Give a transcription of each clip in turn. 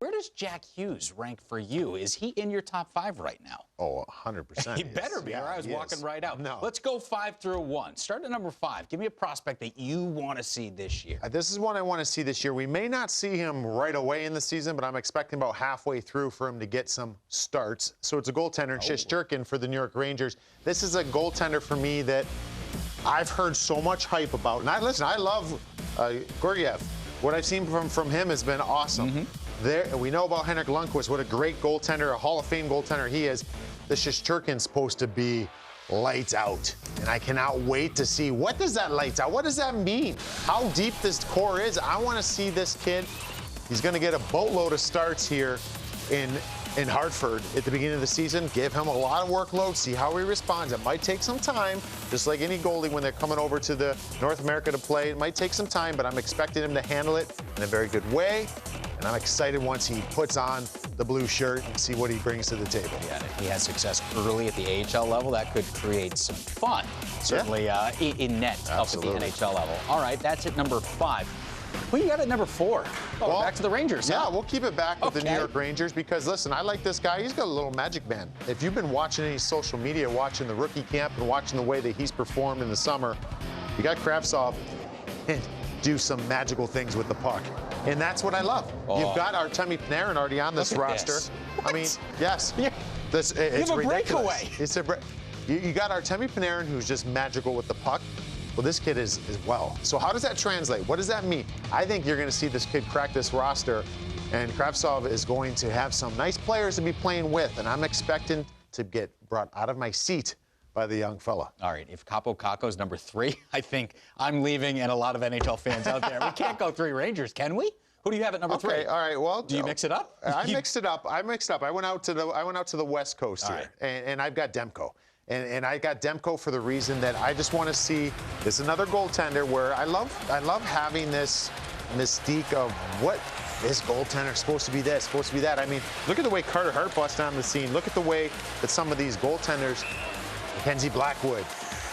Where does Jack Hughes rank for you? Is he in your top 5 right now? Oh, 100%. He better be, or I was walking right out. No. Let's go 5 through 1. Start at number 5. Give me a prospect that you want to see this year. This is one I want to see this year. We may not see him right away in the season, but I'm expecting about halfway through for him to get some starts. So it's a goaltender, Shesterkin for the New York Rangers. This is a goaltender for me that I've heard so much hype about. And I love Gorgiev. What I've seen from him has been awesome. We know about Henrik Lundqvist, what a great goaltender, a Hall of Fame goaltender he is. The Shesterkin's supposed to be lights out. And I cannot wait to see, what does that lights out? What does that mean? How deep this core is. I want to see this kid. He's going to get a boatload of starts here in Hartford at the beginning of the season. Give him a lot of workload, see how he responds. It might take some time, just like any goalie when they're coming over to the North America to play. It might take some time, but I'm expecting him to handle it in a very good way. And I'm excited once he puts on the blue shirt and see what he brings to the table. Yeah, and if he has success early at the AHL level, that could create some fun, certainly in net Absolutely. up at the NHL level. All right, that's at number 5. Who you got at number 4? Oh, well, back to the Rangers, Yeah, huh? we'll keep it back with the New York Rangers because, listen, I like this guy. He's got a little magic band. If you've been watching any social media, watching the rookie camp and watching the way that he's performed in the summer, you got Kravtsov and do some magical things with the puck. And that's what I love. You've got Artemi Panarin already on this roster. I mean, yes. It's a breakaway. You got Artemi Panarin, who's just magical with the puck. Well, this kid is as well. So how does that translate? What does that mean? I think you're going to see this kid crack this roster, and Kravtsov is going to have some nice players to be playing with, and I'm expecting to get brought out of my seat by the young fella. All right, if Kaapo Kakko's number 3, I think I'm leaving and a lot of NHL fans out there. We can't go 3 Rangers, can we? Who do you have at number 3? Okay, all right. Well, do you mix it up? I mixed it up. I went out to the West Coast here, and I've got Demko. And I got Demko for the reason that I just want to see this another goaltender where I love having this mystique of what this goaltender is supposed to be this, supposed to be that. I mean, look at the way Carter Hart busted on the scene. Look at the way that some of these goaltenders, Mackenzie Blackwood.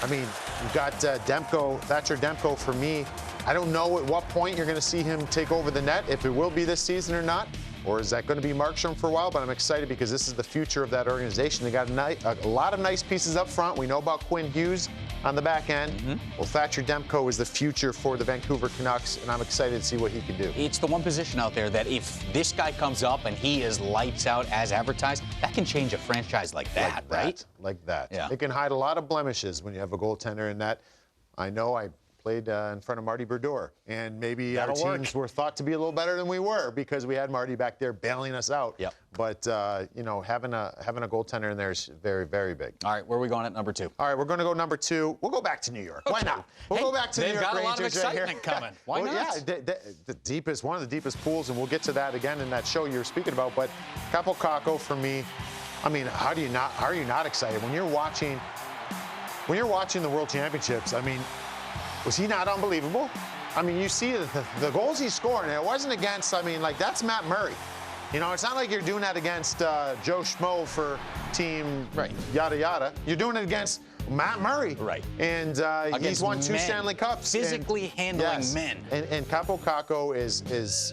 I mean, you've got Demko, Thatcher Demko for me. I don't know at what point you're going to see him take over the net, if it will be this season or not. Or is that going to be Markstrom for a while? But I'm excited because this is the future of that organization. They got a lot of nice pieces up front. We know about Quinn Hughes on the back end. Well, Thatcher Demko is the future for the Vancouver Canucks, and I'm excited to see what he can do. It's the one position out there that if this guy comes up and he is lights out as advertised, that can change a franchise like that, right? Like that. Yeah. It can hide a lot of blemishes when you have a goaltender in that. I know I played in front of Marty Brodeur, and maybe our teams were thought to be a little better than we were because we had Marty back there bailing us out. Yep. But you know, having a goaltender in there is very, very big. All right, where are we going at number 2? All right, we're going to go number 2. We'll go back to New York. Why not? We'll go back to New York They've got Rangers a lot of excitement right coming. Why not? Yeah, the deepest, one of the deepest pools, and we'll get to that again in that show you're speaking about. But Kaapo Kakko for me, I mean, how are you not excited when you're watching the World Championships? I mean, was he not unbelievable? I mean, you see the goals he's scoring, and it wasn't against, I mean, like, that's Matt Murray. You know, it's not like you're doing that against Joe Schmo for team yada yada. You're doing it against Matt Murray. Right. And he's won 2 Stanley Cups. Physically handling men. And Kaapo Kakko is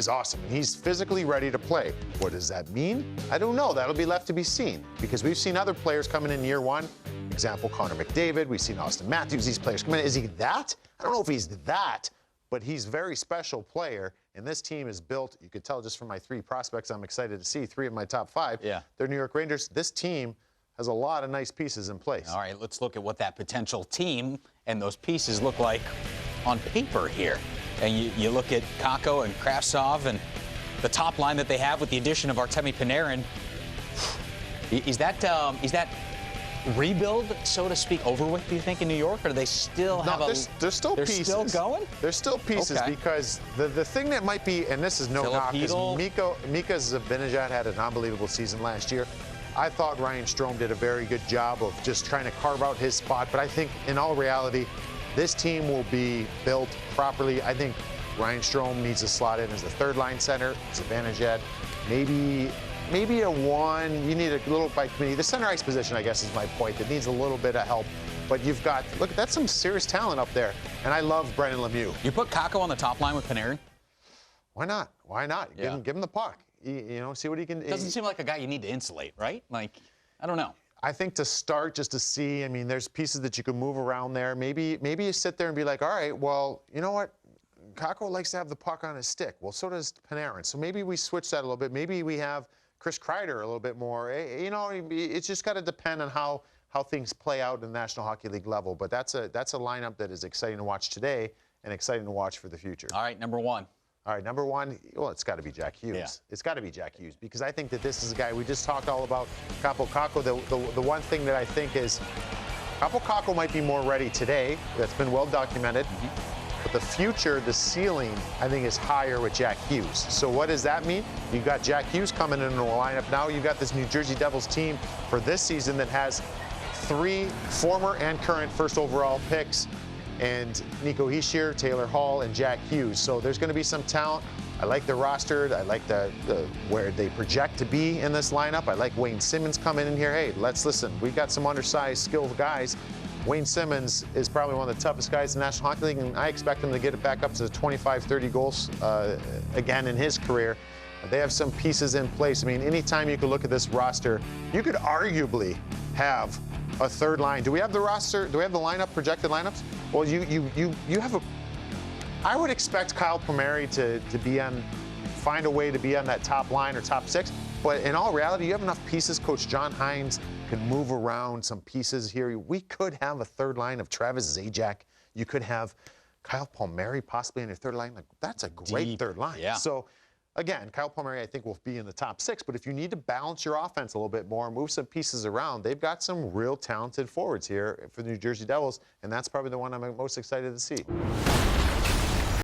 awesome. And he's physically ready to play. What does that mean? I don't know. That'll be left to be seen because we've seen other players coming in year 1. Example, Connor McDavid. We've seen Austin Matthews. These players come in. Is he that? I don't know if he's that, but he's a very special player. And this team is built, you could tell just from my 3 prospects I'm excited to see, 3 of my top 5. Yeah. They're New York Rangers. This team has a lot of nice pieces in place. All right, let's look at what that potential team and those pieces look like on paper here. And you look at Kakko and Kravtsov and the top line that they have with the addition of Artemi Panarin. Is that rebuild, so to speak, over with, do you think, in New York? Or do they still have there's still pieces. They're still going? There's still pieces because the thing that might be, and this is no knock, is Mika Zibanejad had an unbelievable season last year. I thought Ryan Strome did a very good job of just trying to carve out his spot, but I think in all reality, this team will be built properly. I think Ryan Strome needs to slot in as the 3rd-line center. Zibanejad, maybe a 1. You need a little by committee. The center ice position, I guess, is my point. That needs a little bit of help. But you've got, look, that's some serious talent up there. And I love Brendan Lemieux. You put Kakko on the top line with Panarin? Why not? Why not? Give him the puck. see what he can. Doesn't seem like a guy you need to insulate, right? Like, I don't know. I think to start, just to see, I mean, there's pieces that you can move around there. Maybe you sit there and be like, all right, well, you know what? Kakko likes to have the puck on his stick. Well, so does Panarin. So maybe we switch that a little bit. Maybe we have Chris Kreider a little bit more. It's just got to depend on how things play out in the National Hockey League level. But that's a lineup that is exciting to watch today and exciting to watch for the future. All right, number one. All right, number one, well, it's got to be Jack Hughes. Yeah. It's got to be Jack Hughes because I think that this is a guy, we just talked all about Kaapo Kakko. The one thing that I think is Kaapo Kakko might be more ready today. That's been well documented. But the future, the ceiling, I think is higher with Jack Hughes. So what does that mean? You've got Jack Hughes coming into the lineup now. You've got this New Jersey Devils team for this season that has 3 former and current first overall picks, and Nico Hischier, Taylor Hall, and Jack Hughes. So there's going to be some talent. I like the roster. I like the where they project to be in this lineup. I like Wayne Simmons coming in here. Hey, let's listen. We've got some undersized, skilled guys. Wayne Simmons is probably one of the toughest guys in the National Hockey League, and I expect him to get it back up to 25, 30 goals again in his career. They have some pieces in place. I mean, anytime you could look at this roster, you could arguably have a third line. Do we have the roster? Do we have the lineup, projected lineups? Well, you have a. I would expect Kyle Palmieri to find a way to be on that top line or top 6. But in all reality, you have enough pieces. Coach John Hines can move around some pieces here. We could have a third line of Travis Zajac. You could have Kyle Palmieri possibly in your third line. Like, that's a great Deep. third line. Yeah. So, again, Kyle Palmieri, I think, will be in the top 6. But if you need to balance your offense a little bit more, move some pieces around, they've got some real talented forwards here for the New Jersey Devils, and that's probably the one I'm most excited to see.